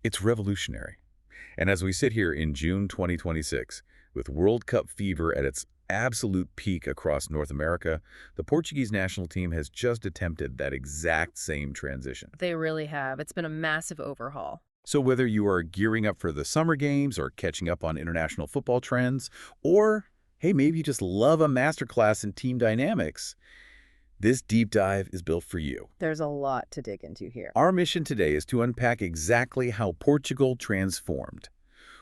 It's revolutionary. And as we sit here in June 2026, with World Cup fever at its absolute peak across North America, the Portuguese national team has just attempted that exact same transition. They really have. It's been a massive overhaul. So whether you are gearing up for the summer games or catching up on international football trends, or, hey, maybe you just love a masterclass in team dynamics, this deep dive is built for you. There's a lot to dig into here. Our mission today is to unpack exactly how Portugal transformed.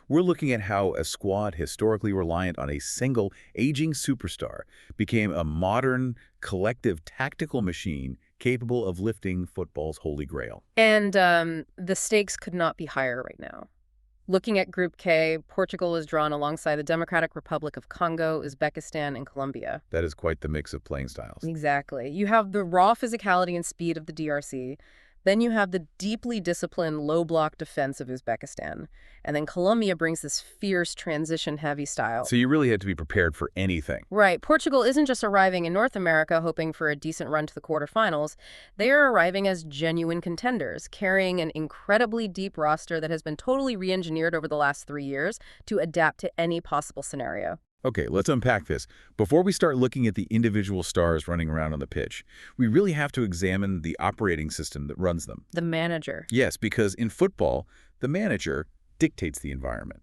We're looking at how a squad historically reliant on a single aging superstar became a modern, collective tactical machine capable of lifting football's holy grail. And the stakes could not be higher right now. Looking at Group K, Portugal is drawn alongside the Democratic Republic of Congo, Uzbekistan, and Colombia. That is quite the mix of playing styles. Exactly. You have the raw physicality and speed of the DRC. Then you have the deeply disciplined low-block defense of Uzbekistan. And then Colombia brings this fierce transition-heavy style. So you really had to be prepared for anything. Right. Portugal isn't just arriving in North America hoping for a decent run to the quarterfinals. They are arriving as genuine contenders, carrying an incredibly deep roster that has been totally re-engineered over the last 3 years to adapt to any possible scenario. Okay, let's unpack this. Before we start looking at the individual stars running around on the pitch, we really have to examine the operating system that runs them. The manager. Yes, because in football, the manager dictates the environment.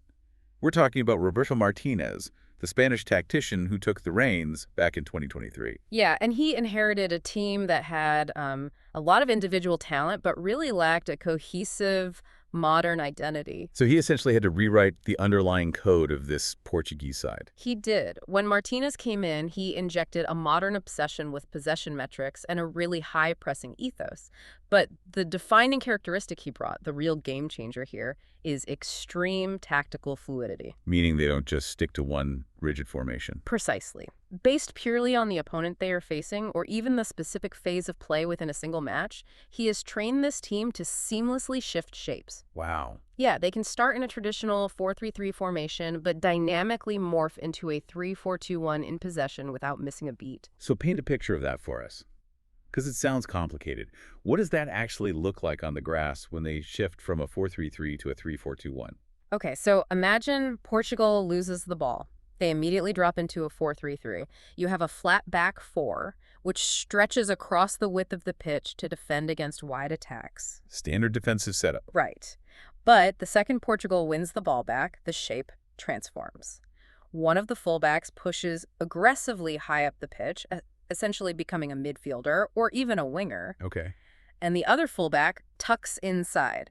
We're talking about Roberto Martínez, the Spanish tactician who took the reins back in 2023. Yeah, and he inherited a team that had a lot of individual talent, but really lacked a cohesive, modern identity. So he essentially had to rewrite the underlying code of this Portuguese side. He did. When Martinez came in, he injected a modern obsession with possession metrics and a really high-pressing ethos. But the defining characteristic he brought, the real game changer here, is extreme tactical fluidity. Meaning they don't just stick to one rigid formation. Precisely. Based purely on the opponent they are facing, or even the specific phase of play within a single match, he has trained this team to seamlessly shift shapes. Wow. Yeah, they can start in a traditional 4-3-3 formation, but dynamically morph into a 3-4-2-1 in possession without missing a beat. So paint a picture of that for us. Because it sounds complicated. What does that actually look like on the grass when they shift from a 4-3-3 to a 3-4-2-1? Okay, so imagine Portugal loses the ball. They immediately drop into a 4-3-3. You have a flat back four, which stretches across the width of the pitch to defend against wide attacks. Standard defensive setup. Right. But the second Portugal wins the ball back, the shape transforms. One of the fullbacks pushes aggressively high up the pitch, essentially becoming a midfielder or even a winger. Okay. And the other fullback tucks inside.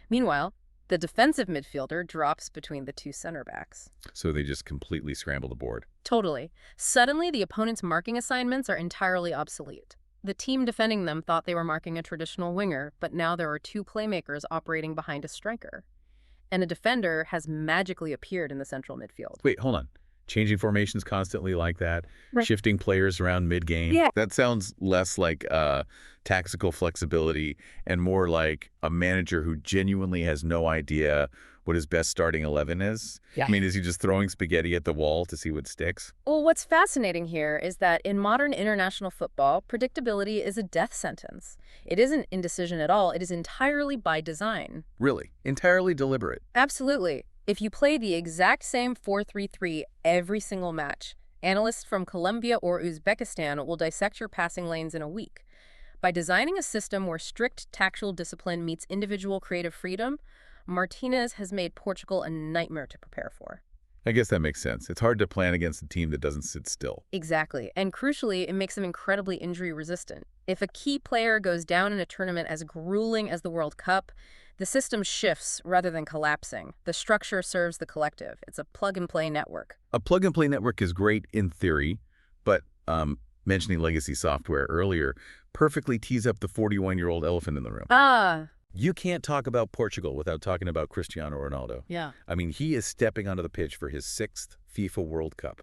Meanwhile, the defensive midfielder drops between the two center backs. So they just completely scramble the board. Totally. Suddenly, the opponent's marking assignments are entirely obsolete. The team defending them thought they were marking a traditional winger, but now there are two playmakers operating behind a striker. And a defender has magically appeared in the central midfield. Wait, hold on. Changing formations constantly like that, Right. shifting players around mid-game. Yeah. That sounds less like tactical flexibility and more like a manager who genuinely has no idea what his best starting 11 is. Yeah. I mean, is he just throwing spaghetti at the wall to see what sticks? Well, what's fascinating here is that in modern international football, predictability is a death sentence. It isn't indecision at all. It is entirely by design. Really? Entirely deliberate. Absolutely. If you play the exact same 4-3-3 every single match, analysts from Colombia or Uzbekistan will dissect your passing lanes in a week. By designing a system where strict tactical discipline meets individual creative freedom, Martinez has made Portugal a nightmare to prepare for. I guess that makes sense. It's hard to plan against a team that doesn't sit still. Exactly. And crucially, it makes them incredibly injury resistant. If a key player goes down in a tournament as grueling as the World Cup, the system shifts rather than collapsing. The structure serves the collective. It's a plug-and-play network. A plug-and-play network is great in theory, but mentioning legacy software earlier perfectly tees up the 41-year-old elephant in the room. You can't talk about Portugal without talking about Cristiano Ronaldo. Yeah. I mean, he is stepping onto the pitch for his 6th FIFA World Cup.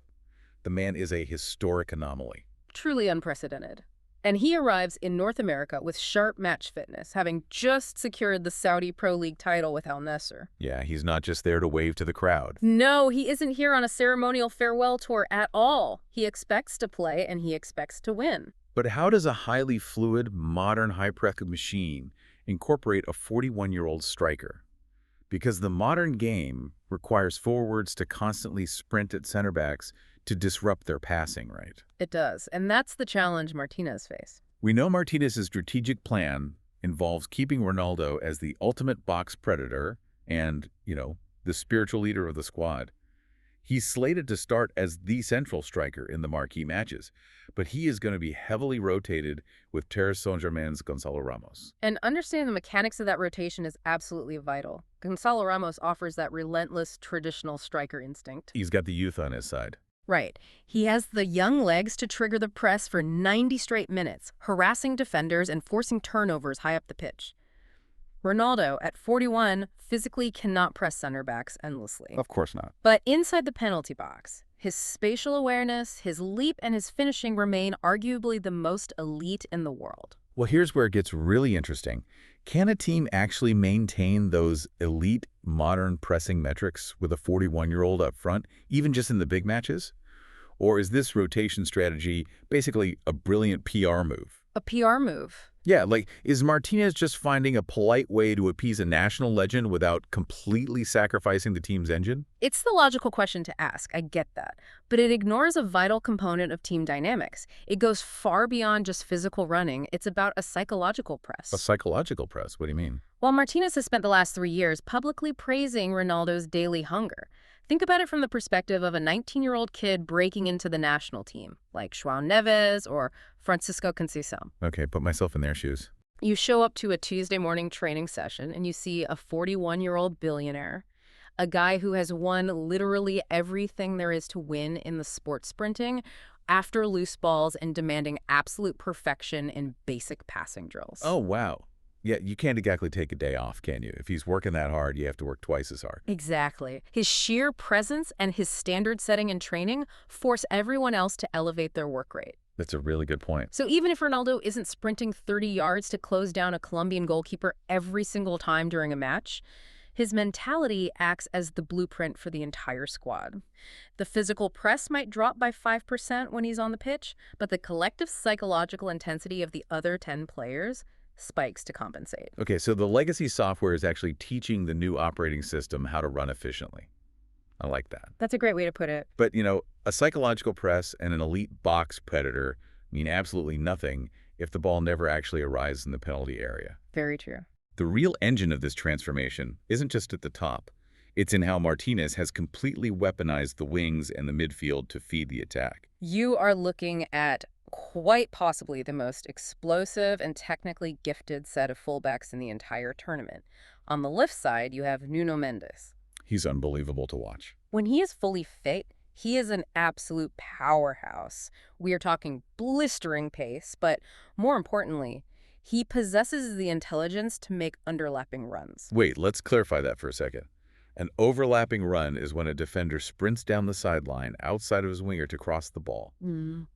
The man is a historic anomaly. Truly unprecedented. And he arrives in North America with sharp match fitness, having just secured the Saudi Pro League title with Al Nassr. Yeah, he's not just there to wave to the crowd. No, he isn't here on a ceremonial farewell tour at all. He expects to play and he expects to win. But how does a highly fluid, modern, high-pressure machine incorporate a 41-year-old striker? because the modern game requires forwards to constantly sprint at center backs to disrupt their passing, right? It does, and that's the challenge Martinez faced. We know Martinez's strategic plan involves keeping Ronaldo as the ultimate box predator and, the spiritual leader of the squad. He's slated to start as the central striker in the marquee matches, but he is going to be heavily rotated with Paris Saint-Germain's Gonzalo Ramos. And understanding the mechanics of that rotation is absolutely vital. Gonzalo Ramos offers that relentless, traditional striker instinct. He's got the youth on his side. Right. He has the young legs to trigger the press for 90 straight minutes, harassing defenders and forcing turnovers high up the pitch. Ronaldo, at 41, physically cannot press center backs endlessly. Of course not. But inside the penalty box, his spatial awareness, his leap, and his finishing remain arguably the most elite in the world. Well, here's where it gets really interesting. Can a team actually maintain those elite modern pressing metrics with a 41-year-old up front, even just in the big matches? Or is this rotation strategy basically a brilliant PR move? A PR move. Yeah, is Martinez just finding a polite way to appease a national legend without completely sacrificing the team's engine? It's the logical question to ask, I get that. But it ignores a vital component of team dynamics. It goes far beyond just physical running. It's about a psychological press. A psychological press? What do you mean? While Martinez has spent the last 3 years publicly praising Ronaldo's daily hunger, think about it from the perspective of a 19-year-old kid breaking into the national team, like João Neves or Francisco Cancelo. Okay, put myself in their shoes. You show up to a Tuesday morning training session and you see a 41-year-old billionaire, a guy who has won literally everything there is to win in the sport sprinting, after loose balls and demanding absolute perfection in basic passing drills. Oh, wow. Yeah, you can't exactly take a day off, can you? If he's working that hard, you have to work twice as hard. Exactly. His sheer presence and his standard setting in training force everyone else to elevate their work rate. That's a really good point. So even if Ronaldo isn't sprinting 30 yards to close down a Colombian goalkeeper every single time during a match, his mentality acts as the blueprint for the entire squad. The physical press might drop by 5% when he's on the pitch, but the collective psychological intensity of the other 10 players spikes to compensate. Okay, so the legacy software is actually teaching the new operating system how to run efficiently. I like that. That's a great way to put it. But, a psychological press and an elite box predator mean absolutely nothing if the ball never actually arrives in the penalty area. Very true. The real engine of this transformation isn't just at the top. It's in how Martinez has completely weaponized the wings and the midfield to feed the attack. You are looking at quite possibly the most explosive and technically gifted set of fullbacks in the entire tournament. On the left side, you have Nuno Mendes. He's unbelievable to watch. When he is fully fit, he is an absolute powerhouse. We are talking blistering pace, but more importantly, he possesses the intelligence to make underlapping runs. Wait, let's clarify that for a second. An overlapping run is when a defender sprints down the sideline outside of his winger to cross the ball.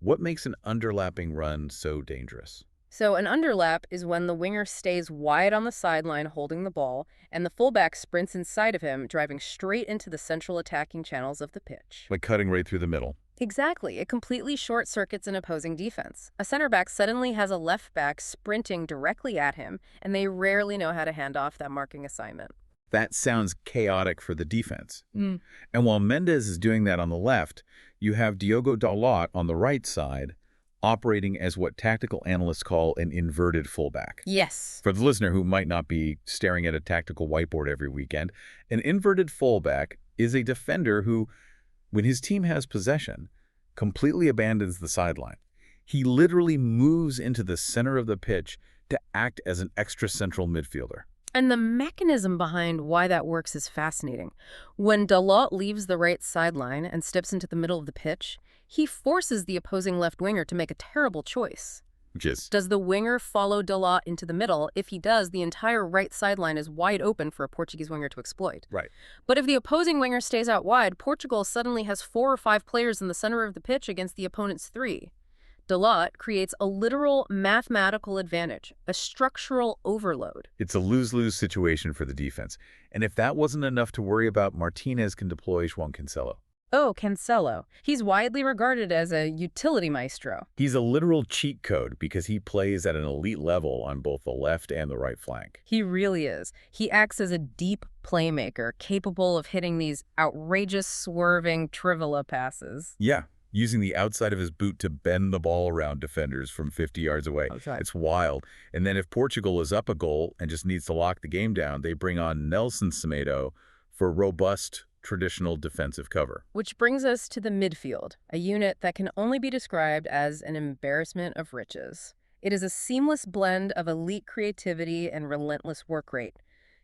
What makes an underlapping run so dangerous? So an underlap is when the winger stays wide on the sideline holding the ball, and the fullback sprints inside of him, driving straight into the central attacking channels of the pitch. Like cutting right through the middle. Exactly. It completely short-circuits an opposing defense. A center back suddenly has a left back sprinting directly at him, and they rarely know how to hand off that marking assignment. That sounds chaotic for the defense. And while Mendes is doing that on the left, you have Diogo Dalot on the right side, operating as what tactical analysts call an inverted fullback. Yes. For the listener who might not be staring at a tactical whiteboard every weekend, an inverted fullback is a defender who, when his team has possession, completely abandons the sideline. He literally moves into the center of the pitch to act as an extra central midfielder. And the mechanism behind why that works is fascinating. When Dalot leaves the right sideline and steps into the middle of the pitch, he forces the opposing left winger to make a terrible choice. Does the winger follow Dalot into the middle? If he does, the entire right sideline is wide open for a Portuguese winger to exploit. Right. But if the opposing winger stays out wide, Portugal suddenly has 4 or 5 players in the center of the pitch against the opponent's 3. Dalot creates a literal mathematical advantage, a structural overload. It's a lose-lose situation for the defense. And if that wasn't enough to worry about, Martinez can deploy João Cancelo. Oh, Cancelo. He's widely regarded as a utility maestro. He's a literal cheat code because he plays at an elite level on both the left and the right flank. He really is. He acts as a deep playmaker, capable of hitting these outrageous, swerving trivela passes. Yeah, using the outside of his boot to bend the ball around defenders from 50 yards away. Outside. It's wild. And then if Portugal is up a goal and just needs to lock the game down, they bring on Nelson Semedo for robust, traditional defensive cover. Which brings us to the midfield, a unit that can only be described as an embarrassment of riches. It is a seamless blend of elite creativity and relentless work rate.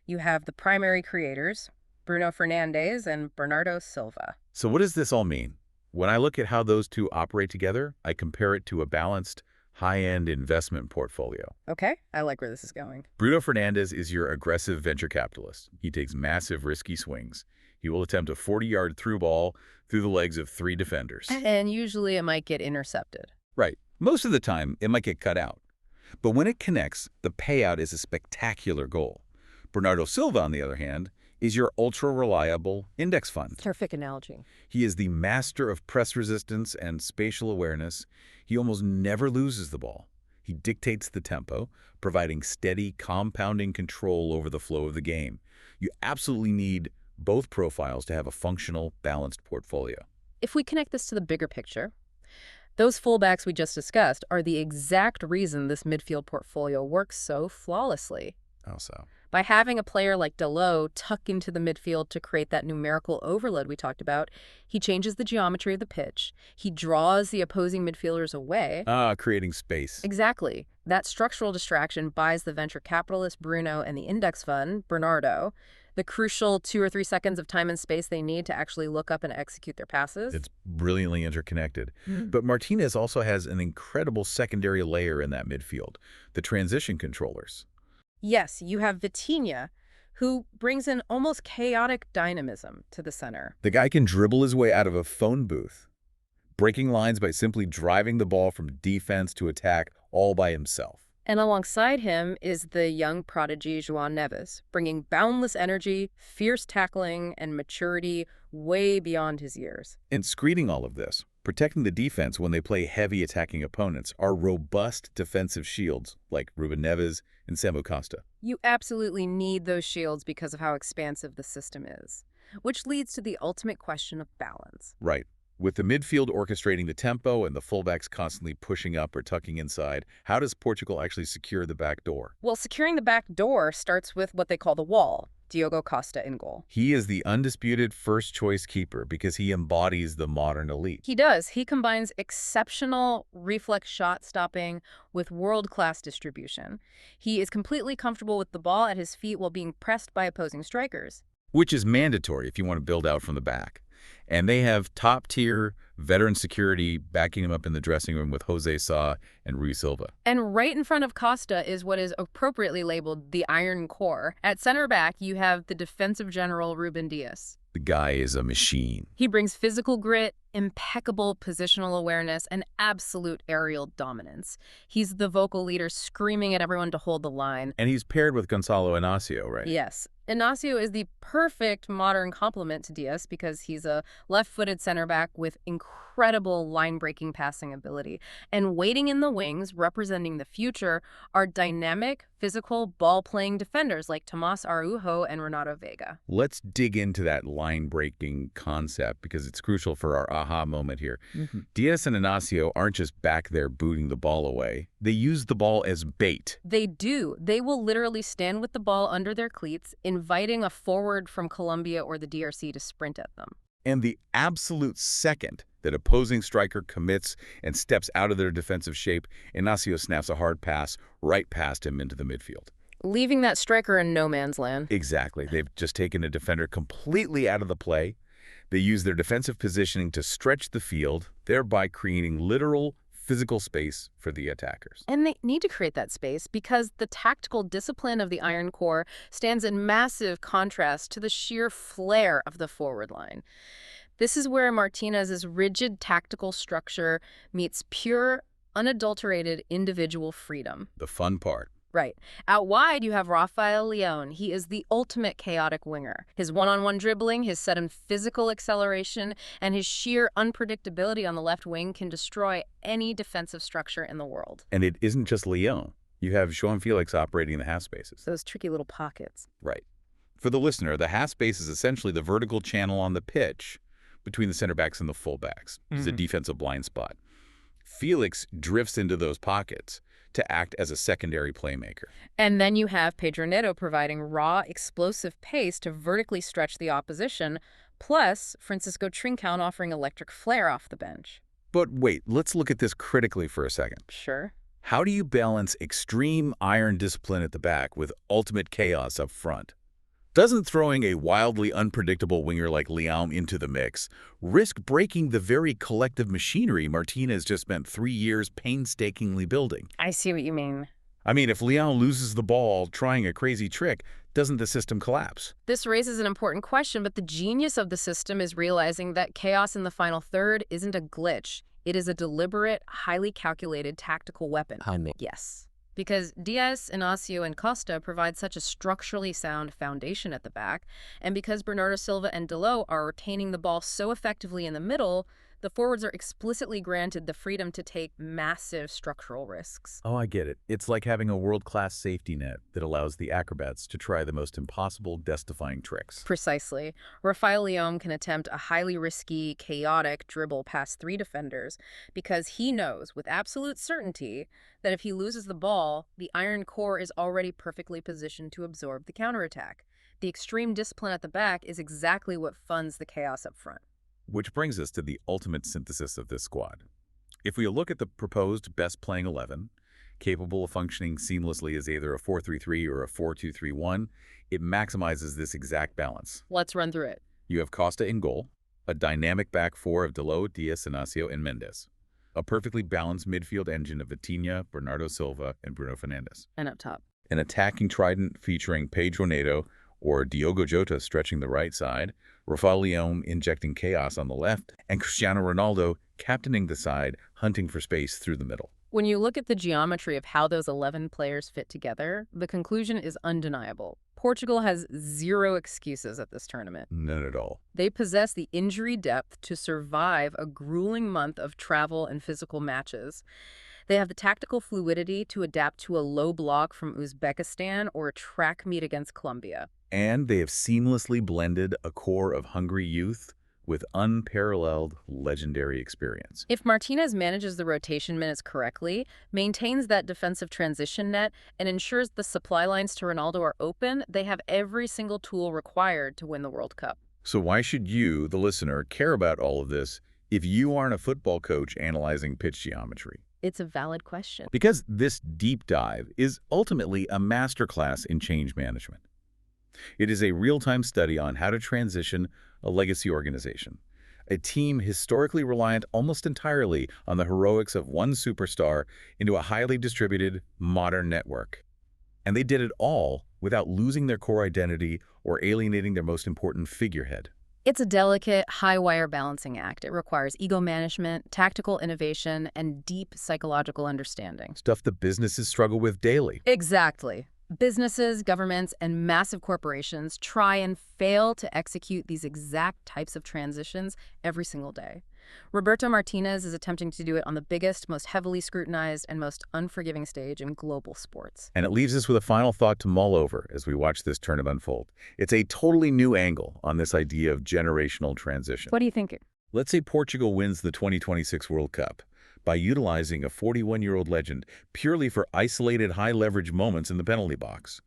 You have the primary creators, Bruno Fernandes and Bernardo Silva. So what does this all mean? When I look at how those two operate together, I compare it to a balanced, high-end investment portfolio. Okay, I like where this is going. Bruno Fernandes is your aggressive venture capitalist. He takes massive, risky swings. He will attempt a 40-yard through ball through the legs of 3 defenders. And usually it might get intercepted. Right. Most of the time, it might get cut out. But when it connects, the payout is a spectacular goal. Bernardo Silva, on the other hand, is your ultra-reliable index fund. Terrific analogy. He is the master of press resistance and spatial awareness. He almost never loses the ball. He dictates the tempo, providing steady, compounding control over the flow of the game. You absolutely need both profiles to have a functional, balanced portfolio. If we connect this to the bigger picture, those fullbacks we just discussed are the exact reason this midfield portfolio works so flawlessly. How so? By having a player like Dalot tuck into the midfield to create that numerical overload we talked about, he changes the geometry of the pitch. He draws the opposing midfielders away. Creating space. Exactly. That structural distraction buys the venture capitalist Bruno and the index fund, Bernardo, the crucial 2 or 3 seconds of time and space they need to actually look up and execute their passes. It's brilliantly interconnected. But Martinez also has an incredible secondary layer in that midfield, the transition controllers. Yes, you have Vitinha, who brings an almost chaotic dynamism to the center. The guy can dribble his way out of a phone booth, breaking lines by simply driving the ball from defense to attack all by himself. And alongside him is the young prodigy João Neves, bringing boundless energy, fierce tackling, and maturity way beyond his years. And screening all of this, protecting the defense when they play heavy attacking opponents, are robust defensive shields like Ruben Neves and Samu Costa. You absolutely need those shields because of how expansive the system is, which leads to the ultimate question of balance. Right. With the midfield orchestrating the tempo and the fullbacks constantly pushing up or tucking inside, how does Portugal actually secure the back door? Well, securing the back door starts with what they call the wall, Diogo Costa in goal. He is the undisputed first-choice keeper because he embodies the modern elite. He does. He combines exceptional reflex shot stopping with world-class distribution. He is completely comfortable with the ball at his feet while being pressed by opposing strikers. Which is mandatory if you want to build out from the back. And they have top-tier veteran security backing him up in the dressing room with Jose Sa and Rui Silva. And right in front of Costa is what is appropriately labeled the Iron Core. At center back, you have the defensive general Ruben Dias. The guy is a machine. He brings physical grit, impeccable positional awareness, and absolute aerial dominance. He's the vocal leader screaming at everyone to hold the line. And he's paired with Gonçalo Inácio, right? Yes. Inácio is the perfect modern complement to Dias because he's a left-footed center back with incredible line-breaking passing ability. And waiting in the wings, representing the future, are dynamic, physical, ball-playing defenders like Tomás Araujo and Renato Veiga. Let's dig into that line-breaking concept because it's crucial for our aha moment here. Dias and Inácio aren't just back there booting the ball away. They use the ball as bait. They do. They will literally stand with the ball under their cleats, inviting a forward from Colombia or the DRC to sprint at them. And the absolute second that opposing striker commits and steps out of their defensive shape, Inácio snaps a hard pass right past him into the midfield. Leaving that striker in no man's land. Exactly. They've just taken a defender completely out of the play. They use their defensive positioning to stretch the field, thereby creating literal physical space for the attackers. And they need to create that space because the tactical discipline of the Iron Core stands in massive contrast to the sheer flair of the forward line. This is where Martinez's rigid tactical structure meets pure, unadulterated individual freedom. The fun part. Right. Out wide, you have Rafael Leon. He is the ultimate chaotic winger. His one-on-one dribbling, his sudden physical acceleration, and his sheer unpredictability on the left wing can destroy any defensive structure in the world. And it isn't just Lyon. You have João Felix operating in the half spaces. Those tricky little pockets. Right. For the listener, the half space is essentially the vertical channel on the pitch between the center backs and the full backs. It's a defensive blind spot. Felix drifts into those pockets to act as a secondary playmaker. And then you have Pedro Neto providing raw, explosive pace to vertically stretch the opposition, plus Francisco Trincão offering electric flair off the bench. But wait, let's look at this critically for a second. Sure. How do you balance extreme iron discipline at the back with ultimate chaos up front? Doesn't throwing a wildly unpredictable winger like Leão into the mix risk breaking the very collective machinery Martinez just spent 3 years painstakingly building? I see what you mean. I mean, if Leão loses the ball trying a crazy trick, doesn't the system collapse? This raises an important question, but the genius of the system is realizing that chaos in the final third isn't a glitch. It is a deliberate, highly calculated tactical weapon. Yes. Because Diaz, Inacio, and Costa provide such a structurally sound foundation at the back, and because Bernardo Silva and Dalot are retaining the ball so effectively in the middle, the forwards are explicitly granted the freedom to take massive structural risks. Oh, I get it. It's like having a world-class safety net that allows the acrobats to try the most impossible, death-defying tricks. Precisely. Rafael Leon can attempt a highly risky, chaotic dribble past 3 defenders because he knows with absolute certainty that if he loses the ball, the iron core is already perfectly positioned to absorb the counterattack. The extreme discipline at the back is exactly what funds the chaos up front. Which brings us to the ultimate synthesis of this squad. If we look at the proposed best playing 11, capable of functioning seamlessly as either a 4-3-3 or a 4-2-3-1, it maximizes this exact balance. Let's run through it. You have Costa in goal, a dynamic back four of Dalot, Diaz, Inacio, and Mendes, a perfectly balanced midfield engine of Vitinha, Bernardo Silva, and Bruno Fernandes. And up top, An attacking trident featuring Pedro Neto or Diogo Jota stretching the right side, Rafael Leon injecting chaos on the left, and Cristiano Ronaldo captaining the side, hunting for space through the middle. when you look at the geometry of how those 11 players fit together, the conclusion is undeniable. Portugal has zero excuses at this tournament. None at all. They possess the injury depth to survive a grueling month of travel and physical matches. They have the tactical fluidity to adapt to a low block from Uzbekistan or a track meet against Colombia. And they have seamlessly blended a core of hungry youth with unparalleled legendary experience. If Martinez manages the rotation minutes correctly, maintains that defensive transition net, and ensures the supply lines to Ronaldo are open, they have every single tool required to win the World Cup. So why should you, the listener, care about all of this if you aren't a football coach analyzing pitch geometry? It's a valid question. Because this deep dive is ultimately a masterclass in change management. It is a real-time study on how to transition a legacy organization, a team historically reliant almost entirely on the heroics of one superstar, into a highly distributed, modern network. And they did it all without losing their core identity or alienating their most important figurehead. It's a delicate, high-wire balancing act. It requires ego management, tactical innovation, and deep psychological understanding. Stuff the businesses struggle with daily. Exactly. Businesses, governments, and massive corporations try and fail to execute these exact types of transitions every single day. Roberto Martínez is attempting to do it on the biggest, most heavily scrutinized, and most unforgiving stage in global sports. And it leaves us with a final thought to mull over as we watch this tournament unfold. It's a totally new angle on this idea of generational transition. What do you think? Let's say Portugal wins the 2026 World Cup by utilizing a 41-year-old legend purely for isolated high-leverage moments in the penalty box,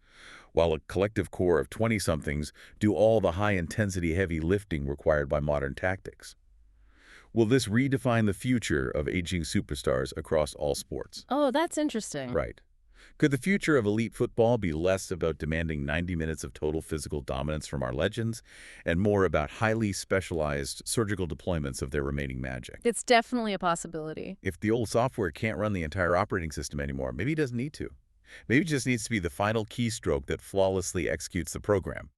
while a collective core of 20-somethings do all the high-intensity heavy lifting required by modern tactics. Will this redefine the future of aging superstars across all sports? Oh, that's interesting. Right. Could the future of elite football be less about demanding 90 minutes of total physical dominance from our legends and more about highly specialized surgical deployments of their remaining magic? It's definitely a possibility. If the old software can't run the entire operating system anymore, maybe it doesn't need to. Maybe it just needs to be the final keystroke that flawlessly executes the program.